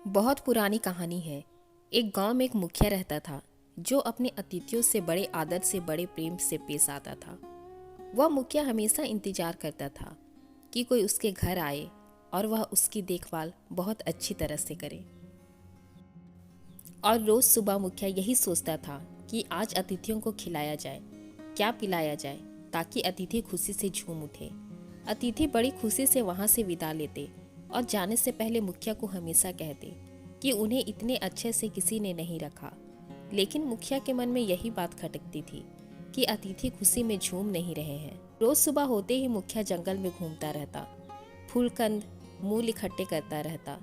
बहुत पुरानी कहानी है। एक गांव में एक मुखिया रहता था जो अपने अतिथियों से बड़े आदर से बड़े प्रेम से पेश आता था। वह मुखिया हमेशा इंतजार करता था कि कोई उसके घर आए और वह उसकी देखभाल बहुत अच्छी तरह से करे। और रोज सुबह मुखिया यही सोचता था कि आज अतिथियों को खिलाया जाए, क्या पिलाया जाए, ताकि अतिथि खुशी से झूम उठे। अतिथि बड़ी खुशी से वहां से विदा लेते और जाने से पहले मुखिया को हमेशा कहते कि उन्हें इतने अच्छे से किसी ने नहीं रखा। लेकिन मुखिया के मन में यही बात खटकती थी कि अतिथि खुशी में झूम नहीं रहे हैं। रोज सुबह होते ही मुखिया जंगल में घूमता रहता, फूलकंद मूल इकट्ठे करता रहता,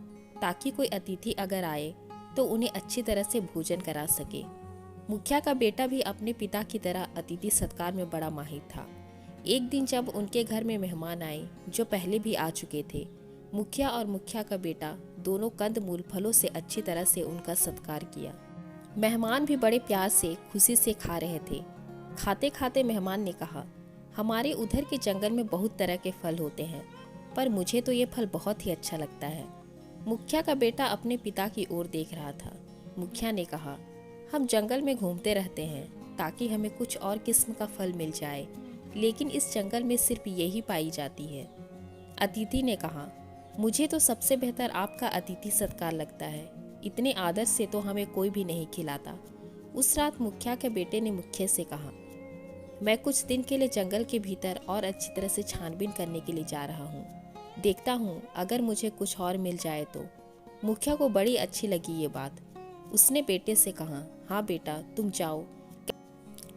ताकि कोई अतिथि अगर आए तो उन्हें अच्छी तरह से भोजन करा सके। मुखिया का बेटा भी अपने पिता की तरह अतिथि सत्कार में बड़ा माहिर था। एक दिन जब उनके घर में मेहमान आए जो पहले भी आ चुके थे, मुखिया और मुखिया का बेटा दोनों कंद मूल फलों से अच्छी तरह से उनका सत्कार किया। मेहमान भी बड़े प्यार से खुशी से खा रहे थे। खाते खाते मेहमान ने कहा, हमारे उधर के जंगल में बहुत तरह के फल होते हैं, पर मुझे तो ये फल बहुत ही अच्छा लगता है। मुखिया का बेटा अपने पिता की ओर देख रहा था। मुखिया ने कहा, हम जंगल में घूमते रहते हैं ताकि हमें कुछ और किस्म का फल मिल जाए, लेकिन इस जंगल में सिर्फ यही पाई जाती है। अतिथि ने कहा, मुझे तो सबसे बेहतर आपका अतिथि सत्कार लगता है। इतने आदर से तो हमें कोई भी नहीं खिलाता। उस रात मुखिया के बेटे ने मुखिया से कहा, मैं कुछ दिन के लिए जंगल के भीतर और अच्छी तरह से छानबीन करने के लिए जा रहा हूँ। देखता हूँ अगर मुझे कुछ और मिल जाए तो। मुखिया को बड़ी अच्छी लगी ये बात। उसने बेटे से कहा, हाँ बेटा तुम जाओ।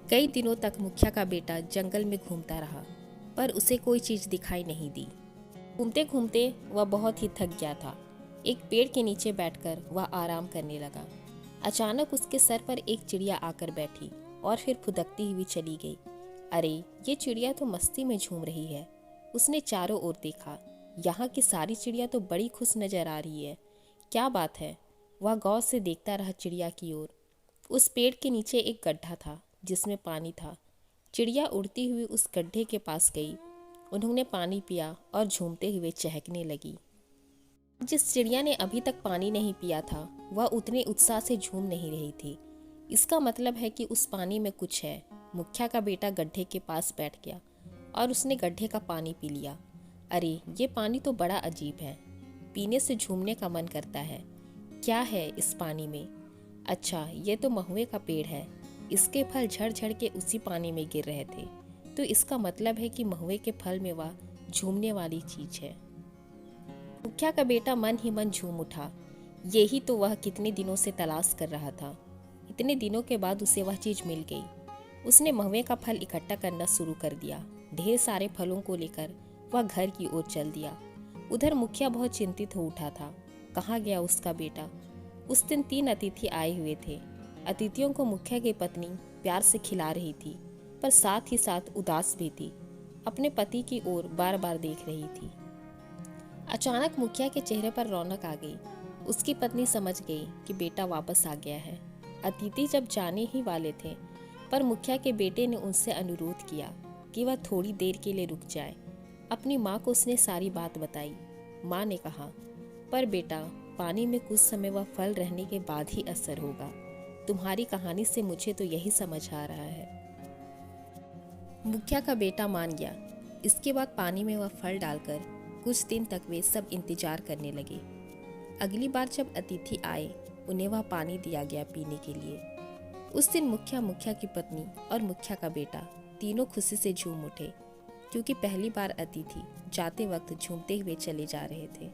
कई दिनों तक मुखिया का बेटा जंगल में घूमता रहा, पर उसे कोई चीज़ दिखाई नहीं दी। घूमते घूमते वह बहुत ही थक गया था। एक पेड़ के नीचे बैठकर वह आराम करने लगा। अचानक उसके सर पर एक चिड़िया आकर बैठी और फिर फुदकती हुई चली गई। अरे, ये चिड़िया तो मस्ती में झूम रही है। उसने चारों ओर देखा। यहाँ की सारी चिड़िया तो बड़ी खुश नजर आ रही है। क्या बात है? वह गौर से देखता रहा चिड़िया की ओर। उस पेड़ के नीचे एक गड्ढा था जिसमें पानी था। चिड़िया उड़ती हुई उस गड्ढे के पास गई। उन्होंने पानी पिया और झूमते हुए चहकने लगी। जिस चिड़िया ने अभी तक पानी नहीं पिया था, वह उतने उत्साह से झूम नहीं रही थी। इसका मतलब है कि उस पानी में कुछ है। मुखिया का बेटा गड्ढे के पास बैठ गया और उसने गड्ढे का पानी पी लिया। अरे, ये पानी तो बड़ा अजीब है। पीने से झूमने का मन करता है। क्या है इस पानी में? अच्छा, ये तो महुए का पेड़ है। इसके फल झड़ झड़ के उसी पानी में गिर रहे थे, तो इसका मतलब है कि महुए के फल में वह झूमने वाली चीज है। मुखिया का बेटा मन ही मन झूम उठा। यही तो वह कितने दिनों से तलाश कर रहा था। इतने दिनों के बाद उसे वह चीज मिल गई। उसने महुए का फल इकट्ठा करना शुरू कर दिया। ढेर सारे फलों को लेकर वह घर की ओर चल दिया। उधर मुखिया बहुत चिंतित हो उठा था। कहाँ गया उसका बेटा? उस दिन 3 अतिथि आए हुए थे। अतिथियों को मुखिया की पत्नी प्यार से खिला रही थी, पर साथ ही साथ उदास भी थी। अपने पति की ओर बार बार देख रही थी। अचानक मुखिया के चेहरे पर रौनक आ गई। उसकी पत्नी समझ गई कि बेटा वापस आ गया है। अतिथि जब जाने ही वाले थे, पर मुखिया के बेटे ने उनसे अनुरोध किया कि वह थोड़ी देर के लिए रुक जाए। अपनी माँ को उसने सारी बात बताई। माँ ने कहा, पर बेटा, पानी में कुछ समय वह फल रहने के बाद ही असर होगा। तुम्हारी कहानी से मुझे तो यही समझ आ रहा है। मुखिया का बेटा मान गया। इसके बाद पानी में वह फल डालकर कुछ दिन तक वे सब इंतजार करने लगे। अगली बार जब अतिथि आए, उन्हें वह पानी दिया गया पीने के लिए। उस दिन मुखिया, मुखिया की पत्नी और मुखिया का बेटा तीनों खुशी से झूम उठे, क्योंकि पहली बार अतिथि जाते वक्त झूमते हुए चले जा रहे थे।